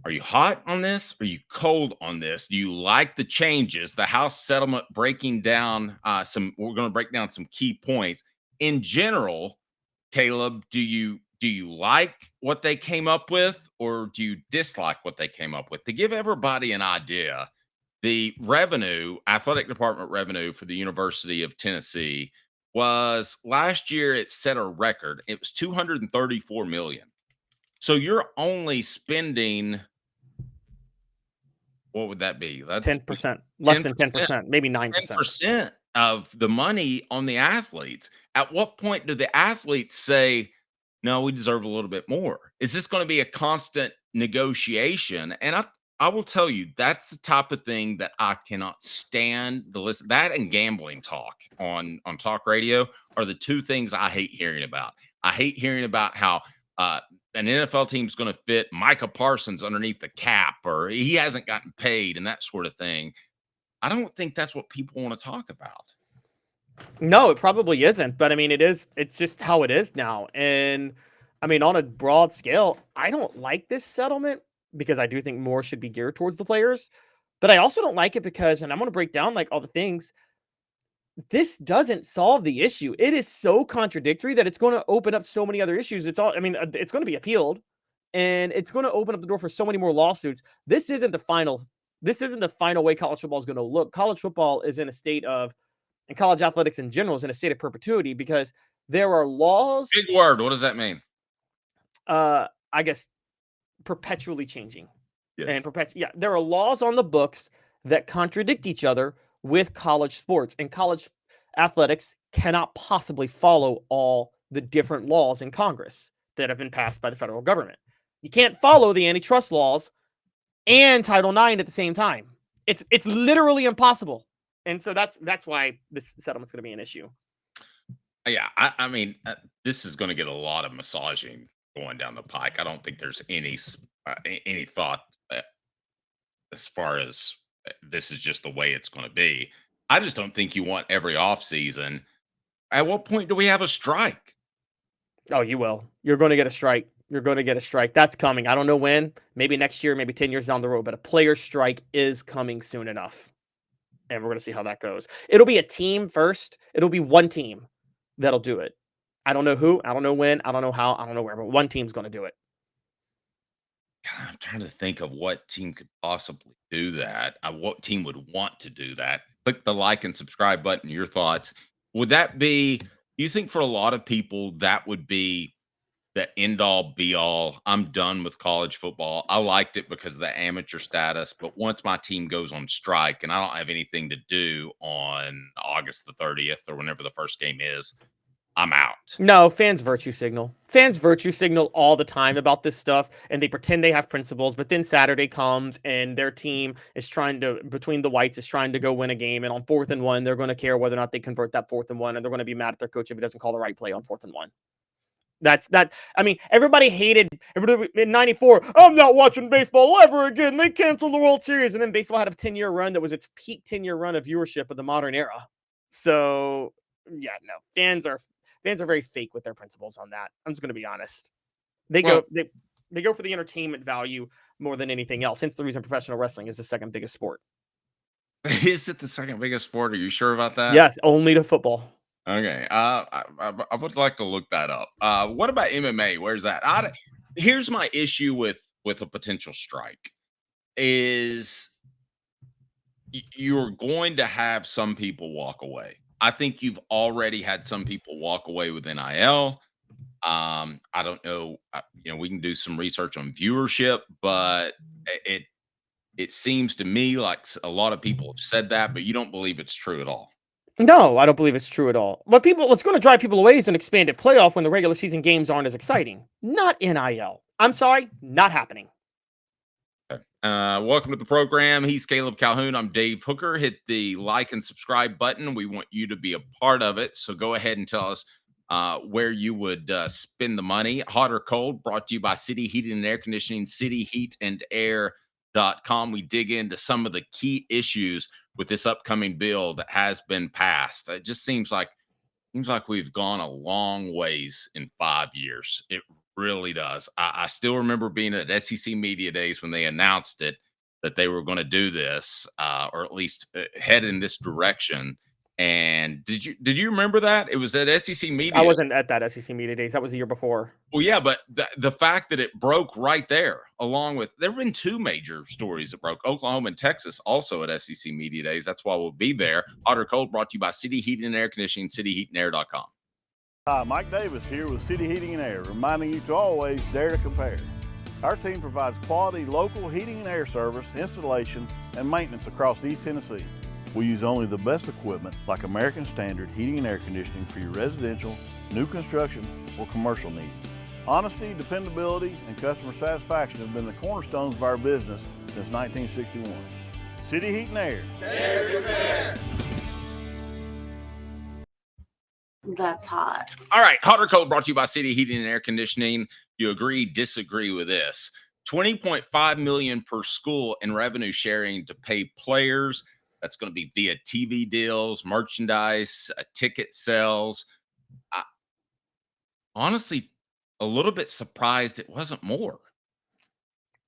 Are you hot on this? Are you cold on this? Do you like the changes? The House settlement breaking down we're going to break down some key points. In general, Caleb, do you like what they came up with, or do you dislike what they came up with? To give everybody an idea, the athletic department revenue for the University of Tennessee was last year it set a record. It was 234 million. So you're only spending, what would that be? That's 10%, less than 10%, maybe 9%. 10% of the money on the athletes. At what point do the athletes say, no, we deserve a little bit more? Is this going to be a constant negotiation? And I will tell you, that's the type of thing that I cannot stand to listen. That and gambling talk on talk radio are the two things I hate hearing about. I hate hearing about how an NFL team's going to fit Micah Parsons underneath the cap, or he hasn't gotten paid, and that sort of thing. I don't think that's what people want to talk about. No, it probably isn't. But I mean, it's just how it is now. And I mean, on a broad scale, I don't like this settlement because I do think more should be geared towards the players. But I also don't like it because, and I'm going to break down like all the things, this doesn't solve the issue. It is so contradictory that it's going to open up so many other issues. It's going to be appealed, and it's going to open up the door for so many more lawsuits. This isn't the final way college football is going to look. College football is in a state of, and college athletics in general is in a state of perpetuity because there are laws. Big word. What does that mean? I guess perpetually changing. Yes. And there are laws on the books that contradict each other with college sports, and college athletics cannot possibly follow all the different laws in Congress that have been passed by the federal government. You can't follow the antitrust laws and Title IX at the same time. It's literally impossible. And so that's why this settlement's going to be an issue. Yeah, I mean, this is going to get a lot of massaging going down the pike. I don't think there's any thought as far as this is just the way it's going to be. I just don't think you want every offseason. At what point do we have a strike? Oh, you will. You're going to get a strike. You're going to get a strike. That's coming. I don't know when. Maybe next year, maybe 10 years down the road. But a player strike is coming soon enough. And we're going to see how that goes. It'll be a team first. It'll be one team that'll do it. I don't know who. I don't know when. I don't know how. I don't know where. But one team's going to do it. God, I'm trying to think of what team could possibly do that. What team would want to do that? Click the like and subscribe button. Your thoughts. Would that be, do you think for a lot of people that would be the end all be all? I'm done with college football. I liked it because of the amateur status, but once my team goes on strike and I don't have anything to do on August the 30th or whenever the first game is, I'm out. No, fans virtue signal. Fans virtue signal all the time about this stuff, and they pretend they have principles, but then Saturday comes and their team is between the whites, is trying to go win a game, and on 4th and 1, they're going to care whether or not they convert that 4th and 1, and they're going to be mad at their coach if he doesn't call the right play on 4th and 1. I mean, everybody in 94. I'm not watching baseball ever again. They canceled the World Series. And then baseball had a 10-year run that was its peak 10-year run of viewership of the modern era. So, yeah, no. Fans are very fake with their principles on that. I'm just going to be honest. They go for the entertainment value more than anything else. Hence the reason professional wrestling is the second biggest sport. Is it the second biggest sport? Are you sure about that? Yes, only to football. Okay. I would like to look that up. What about MMA? Where's that? Here's my issue with a potential strike is you're going to have some people walk away. I think you've already had some people walk away with NIL. I don't know. We can do some research on viewership, but it seems to me like a lot of people have said that, but you don't believe it's true at all. No, I don't believe it's true at all. What's going to drive people away is an expanded playoff when the regular season games aren't as exciting. Not NIL. I'm sorry, not happening. Okay. Welcome to the program. He's Caleb Calhoun. I'm Dave Hooker. Hit the like and subscribe button. We want you to be a part of it. So go ahead and tell us where you would spend the money. Hot or cold, brought to you by City Heating and Air Conditioning, cityheatandair.com. We dig into some of the key issues with this upcoming bill that has been passed. It just seems like we've gone a long ways in 5 years. It really does. I still remember being at SEC Media Days when they announced it that they were going to do this, or at least head in this direction. And did you remember that it was at SEC I Media? wasn't at that SEC Media Days. That was the year before. Well, yeah, but the fact that it broke right there, along with there have been two major stories that broke. Oklahoma and Texas also at SEC Media Days. That's why we'll be there. Hot or Cold brought to you by City Heating and Air Conditioning, cityheatandair.com. Hi, Mike Davis here with City Heating and Air, reminding you to always dare to compare. Our team provides quality local heating and air service, installation, and maintenance across East Tennessee. We use only the best equipment like American Standard Heating and Air Conditioning for your residential, new construction, or commercial needs. Honesty, dependability, and customer satisfaction have been the cornerstones of our business since 1961. City Heat and Air. There's your man. That's hot. All right, Hot or Cold brought to you by City Heating and Air Conditioning. You agree, disagree with this? $20.5 million per school in revenue sharing to pay players. That's going to be via TV deals, merchandise, ticket sales. Honestly, a little bit surprised it wasn't more.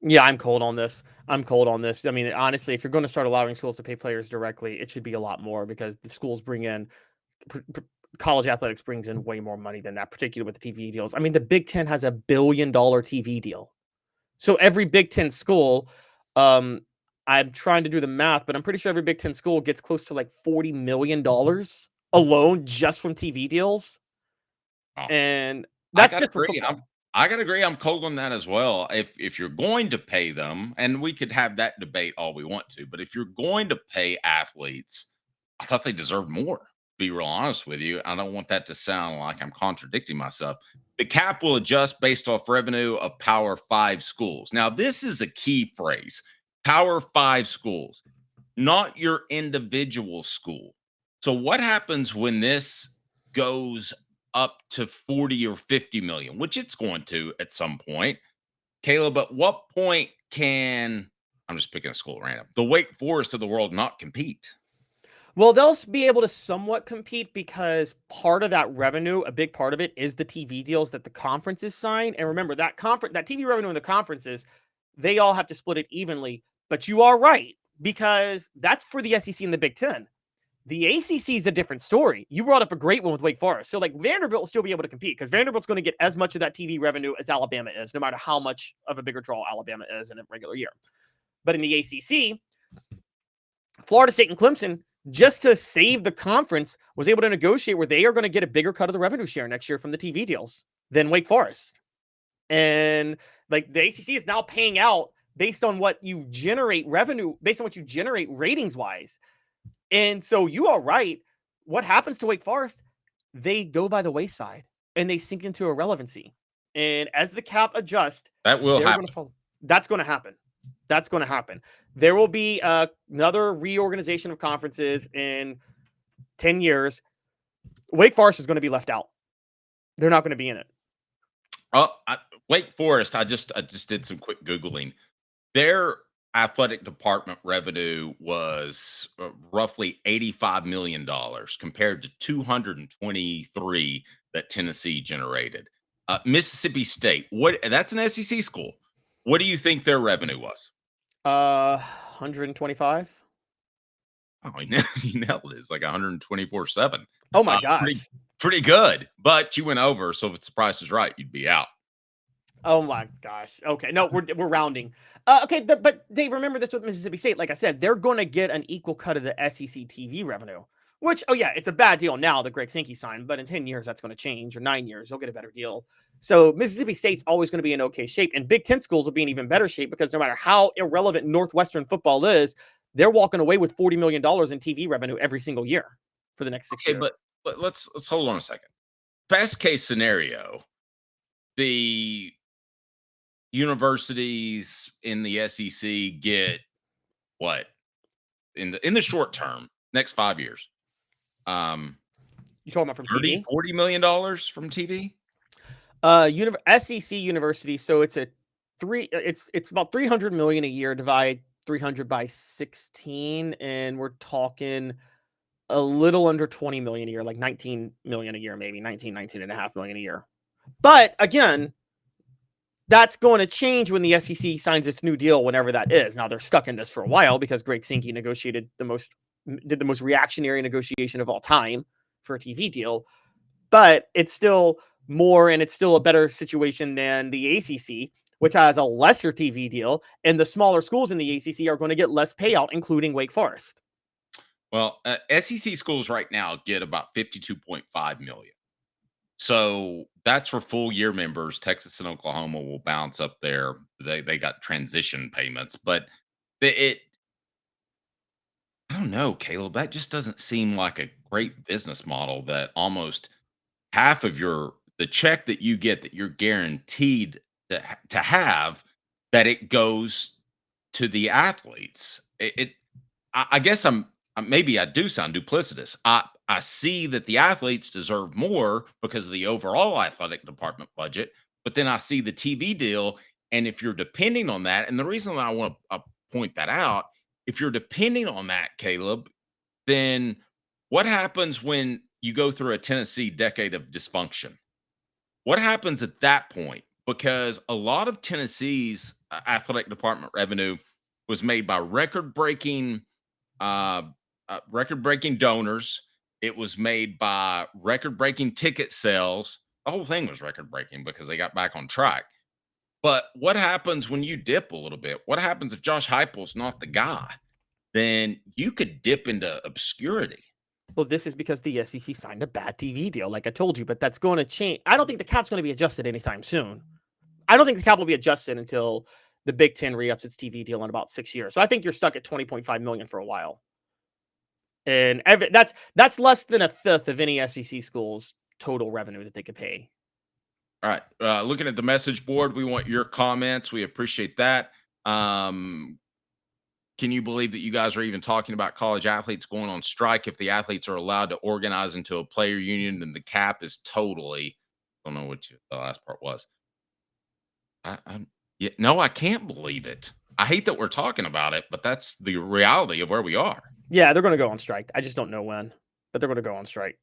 Yeah, I'm cold on this. I mean, honestly, if you're going to start allowing schools to pay players directly, it should be a lot more because the schools bring in college athletics brings in way more money than that, particularly with the TV deals. I mean, the Big Ten has $1 billion TV deal. So every Big Ten school, I'm trying to do the math, but I'm pretty sure every Big Ten school gets close to like $40 million alone just from TV deals. Oh. And that's just for football. I gotta agree. I'm cold on that as well. If you're going to pay them, and we could have that debate all we want to, but if you're going to pay athletes, I thought they deserved more. Be real honest with you. I don't want that to sound like I'm contradicting myself. The cap will adjust based off revenue of Power 5 schools. Now, this is a key phrase. Power 5 schools, not your individual school. So what happens when this goes up to 40 or 50 million, which it's going to at some point? Caleb, at what point can, I'm just picking a school at random, the Wake Forest of the world not compete? Well, they'll be able to somewhat compete because part of that revenue, a big part of it, is the TV deals that the conferences sign. And remember, that TV revenue in the conferences, they all have to split it evenly. But you are right, because that's for the SEC and the Big Ten. The ACC is a different story. You brought up a great one with Wake Forest. So, like, Vanderbilt will still be able to compete because Vanderbilt's going to get as much of that TV revenue as Alabama is, no matter how much of a bigger draw Alabama is in a regular year. But in the ACC, Florida State and Clemson, just to save the conference, was able to negotiate where they are going to get a bigger cut of the revenue share next year from the TV deals than Wake Forest. And like the ACC is now paying out based on what you generate revenue, based on what you generate ratings wise. And so you are right. What happens to Wake Forest? They go by the wayside and they sink into irrelevancy. And as the cap adjusts, that will happen. That's going to happen. That's going to happen. There will be another reorganization of conferences in 10 years. Wake Forest is going to be left out. They're not going to be in it. Wake Forest, I just did some quick Googling. Their athletic department revenue was roughly $85 million compared to $223 that Tennessee generated. Mississippi State, that's an SEC school. What do you think their revenue was? 125. Oh, you nailed it. It's like 124.7. Oh my gosh. Pretty good. But you went over, so if the price is right, you'd be out. Oh my gosh. Okay. No, we're rounding. Okay, but Dave, remember this with Mississippi State. Like I said, they're going to get an equal cut of the SEC TV revenue, which, oh yeah, it's a bad deal now that Greg Sankey signed, but in 10 years, that's going to change, or 9 years, they'll get a better deal. So Mississippi State's always going to be in okay shape, and Big Ten schools will be in even better shape because no matter how irrelevant Northwestern football is, they're walking away with $40 million in TV revenue every single year for the next 6 years. But let's hold on a second. Best case scenario, the universities in the SEC get what in the short term, next 5 years? You talking about from TV? $40 million from TV? SEC university. So it's it's about 300 million a year. Divide 300 by 16, and we're talking a little under 20 million a year, like 19 million a year, maybe 19 and a half million a year. But again, That's going to change when the SEC signs its new deal, whenever that is. Now they're stuck in this for a while because Greg Sankey did the most reactionary negotiation of all time for a TV deal. But it's still more, and it's still a better situation than the ACC, which has a lesser TV deal, and the smaller schools in the ACC are going to get less payout, including Wake Forest. Well, SEC schools right now get about 52.5 million. So that's for full year members. Texas and Oklahoma will bounce up there. They got transition payments, but it I don't know, Caleb. That just doesn't seem like a great business model. That almost half of the check that you get, that you're guaranteed to have, that it goes to the athletes. I guess maybe I do sound duplicitous. I see that the athletes deserve more because of the overall athletic department budget, but then I see the TV deal, and if you're depending on that, and the reason that I want to point that out, if you're depending on that, Caleb, then what happens when you go through a Tennessee decade of dysfunction? What happens at that point? Because a lot of Tennessee's athletic department revenue was made by record-breaking donors. It was made by record-breaking ticket sales. The whole thing was record-breaking because they got back on track. But what happens when you dip a little bit? What happens if Josh Heupel's not the guy? Then you could dip into obscurity. Well, this is because the SEC signed a bad TV deal, like I told you, but that's going to change. I don't think the cap's going to be adjusted anytime soon. I don't think the cap will be adjusted until the Big Ten re-ups its TV deal in about 6 years. So I think you're stuck at 20.5 million for a while. And that's less than a fifth of any SEC school's total revenue that they could pay. All right. Looking at the message board, we want your comments. We appreciate that. Can you believe that you guys are even talking about college athletes going on strike? If the athletes are allowed to organize into a player union, then the cap is totally, I don't know what the last part was. No, I can't believe it. I hate that we're talking about it, but that's the reality of where we are. Yeah, they're going to go on strike. I just don't know when, but they're going to go on strike.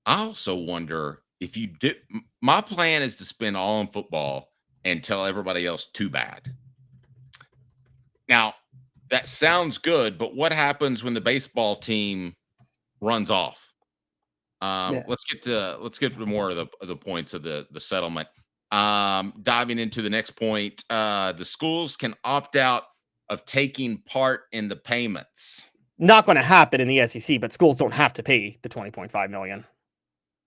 I also wonder if you do. My plan is to spend all on football and tell everybody else too bad. Now, that sounds good, but what happens when the baseball team runs off? Let's get to more of the points of the settlement. Diving into the next point, the schools can opt out of taking part in the payments. Not going to happen in the SEC, but schools don't have to pay the 20.5 million.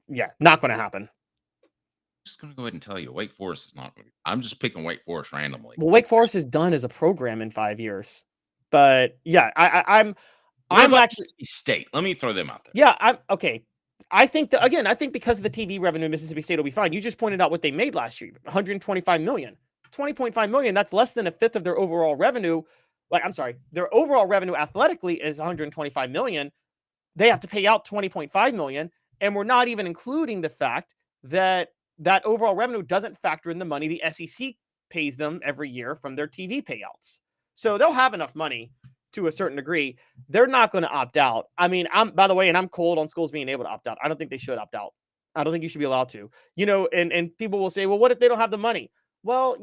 Yeah, not going to happen. Just going to go ahead and tell you, Wake Forest is not. I'm just picking Wake Forest randomly. Well, Wake Forest is done as a program in 5 years, but yeah, I'm actually State. Let me throw them out there. Yeah, I'm okay. I think because of the TV revenue, Mississippi State will be fine. You just pointed out what they made last year, 125 million, 20.5 million. That's less than a fifth of their overall revenue. Their overall revenue athletically is 125 million. They have to pay out 20.5 million, and we're not even including the fact that overall revenue doesn't factor in the money the SEC pays them every year from their TV payouts. So they'll have enough money to a certain degree. They're not going to opt out. I mean, I'm cold on schools being able to opt out. I don't think they should opt out. I don't think you should be allowed to. And people will say, well, what if they don't have the money? Well,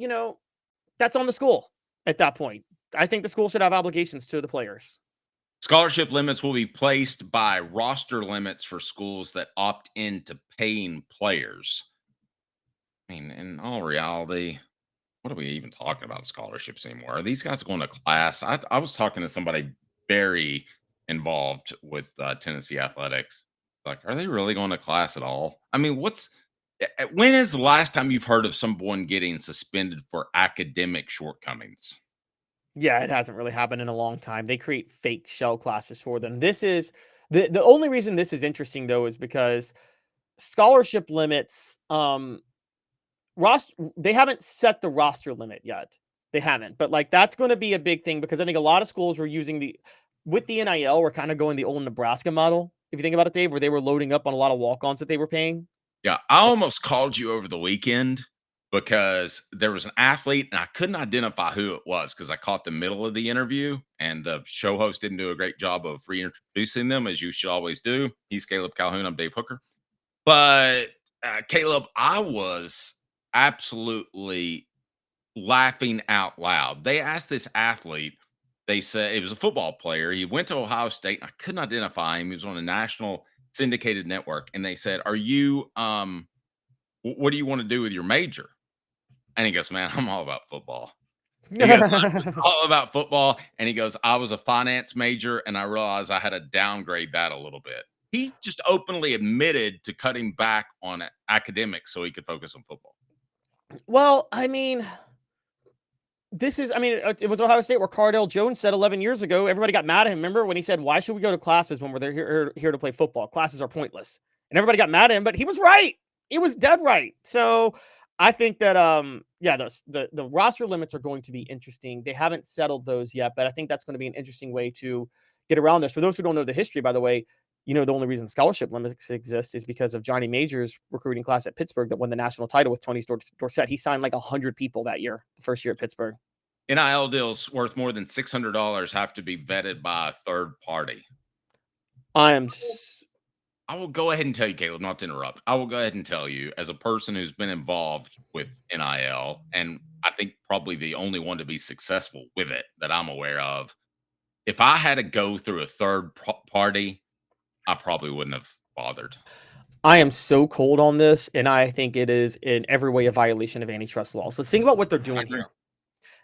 that's on the school at that point. I think the school should have obligations to the players. Scholarship limits will be placed by roster limits for schools that opt into paying players. I mean, in all reality, what are we even talking about scholarships anymore? Are these guys going to class? I was talking to somebody very involved with Tennessee athletics. Like, are they really going to class at all? I mean, when is the last time you've heard of someone getting suspended for academic shortcomings? Yeah, it hasn't really happened in a long time. They create fake shell classes for them. This is the only reason this is interesting, though, is because scholarship limits, they haven't set the roster limit yet. They haven't, but that's going to be a big thing because I think a lot of schools were using with the NIL, we're kind of going the old Nebraska model. If you think about it, Dave, where they were loading up on a lot of walk-ons that they were paying. Yeah, I almost called you over the weekend because there was an athlete and I couldn't identify who it was because I caught the middle of the interview and the show host didn't do a great job of reintroducing them, as you should always do. He's Caleb Calhoun. I'm Dave Hooker. But Caleb, I was absolutely laughing out loud. They asked this athlete, they said it was a football player. He went to Ohio State. And I couldn't identify him. He was on a national syndicated network. And they said, "Are you what do you want to do with your major?" And he goes, "Man, I'm all about football." He goes, "I'm just all about football." And he goes, "I was a finance major and I realized I had to downgrade that a little bit." He just openly admitted to cutting back on academics so he could focus on football. Well, I mean, it was Ohio State where Cardale Jones said 11 years ago, everybody got mad at him. Remember when he said, "Why should we go to classes when we're here to play football? Classes are pointless." And everybody got mad at him, but he was right. He was dead right. So I think that, the roster limits are going to be interesting. They haven't settled those yet, but I think that's going to be an interesting way to get around this. For those who don't know the history, by the way, the only reason scholarship limits exist is because of Johnny Major's recruiting class at Pittsburgh that won the national title with Tony Dorsett. He signed like 100 people that year, the first year at Pittsburgh. NIL deals worth more than $600 have to be vetted by a third party. I will go ahead and tell you, Caleb, not to interrupt. I will go ahead and tell you, as a person who's been involved with NIL, and I think probably the only one to be successful with it that I'm aware of, if I had to go through a third party, I probably wouldn't have bothered. I am so cold on this, and I think it is in every way a violation of antitrust law. So think about what they're doing here.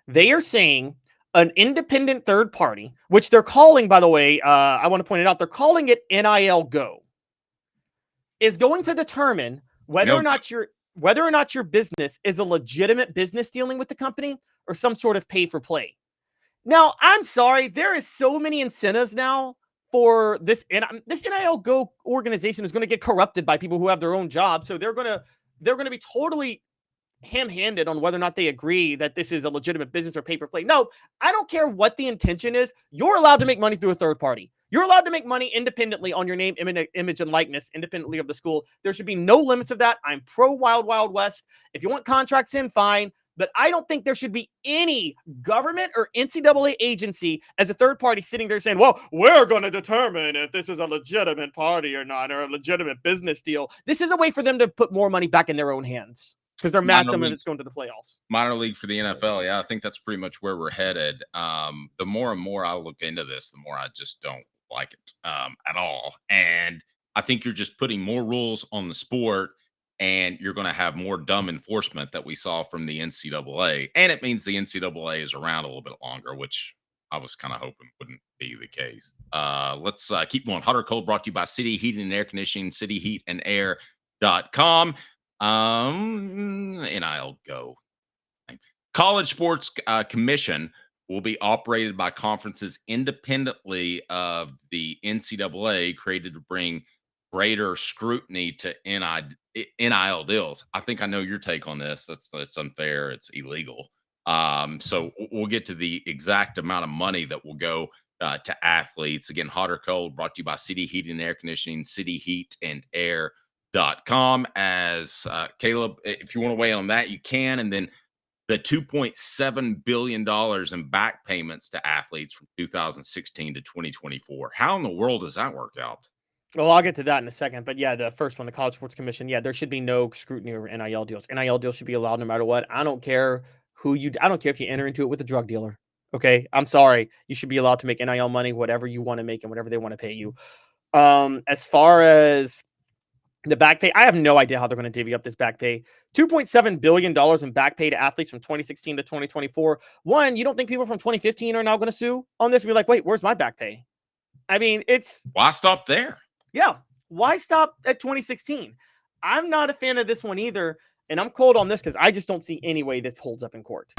They are saying an independent third party, which they're calling, by the way, I want to point it out, they're calling it NIL Go, is going to determine whether or not your business is a legitimate business dealing with the company or some sort of pay for play. Now, I'm sorry, there is so many incentives now for this, and this NIL Go organization is going to get corrupted by people who have their own jobs. So they're going to be totally ham-handed on whether or not they agree that this is a legitimate business or pay for play. No, I don't care what the intention is. You're allowed to make money through a third party. You're allowed to make money independently on your name, image, and likeness, independently of the school. There should be no limits of that. I'm pro Wild Wild West. If you want contracts in, fine. But I don't think there should be any government or NCAA agency as a third party sitting there saying, "Well, we're going to determine if this is a legitimate party or not, or a legitimate business deal." This is a way for them to put more money back in their own hands because they're mad some of it's going to the playoffs. Minor league for the NFL. Yeah, I think that's pretty much where we're headed. The more and more I look into this, the more I just don't like it at all. And I think you're just putting more rules on the sport, and you're going to have more dumb enforcement that we saw from the NCAA. And it means the NCAA is around a little bit longer, which I was kind of hoping wouldn't be the case. Let's keep going. Hot or Cold brought to you by City Heating and Air Conditioning, cityheatandair.com. NIL Go. College Sports Commission will be operated by conferences independently of the NCAA, created to bring greater scrutiny to NIL deals. I think I know your take on this. It's unfair. It's illegal. So we'll get to the exact amount of money that will go to athletes. Again, Hot or Cold brought to you by City Heating and Air Conditioning, cityheatandair.com. As Caleb, if you want to weigh in on that, you can. And then the $2.7 billion in back payments to athletes from 2016 to 2024. How in the world does that work out? Well, I'll get to that in a second. But yeah, the first one, the College Sports Commission, yeah, there should be no scrutiny over NIL deals. NIL deals should be allowed no matter what. I don't care if you enter into it with a drug dealer. Okay. I'm sorry. You should be allowed to make NIL money, whatever you want to make and whatever they want to pay you. As far as the back pay, I have no idea how they're going to divvy up this back pay. $2.7 billion in back pay to athletes from 2016 to 2024. One, you don't think people from 2015 are now going to sue on this and be like, "Wait, where's my back pay?" I mean, why stop there? Yeah. Why stop at 2016? I'm not a fan of this one either. And I'm cold on this because I just don't see any way this holds up in court.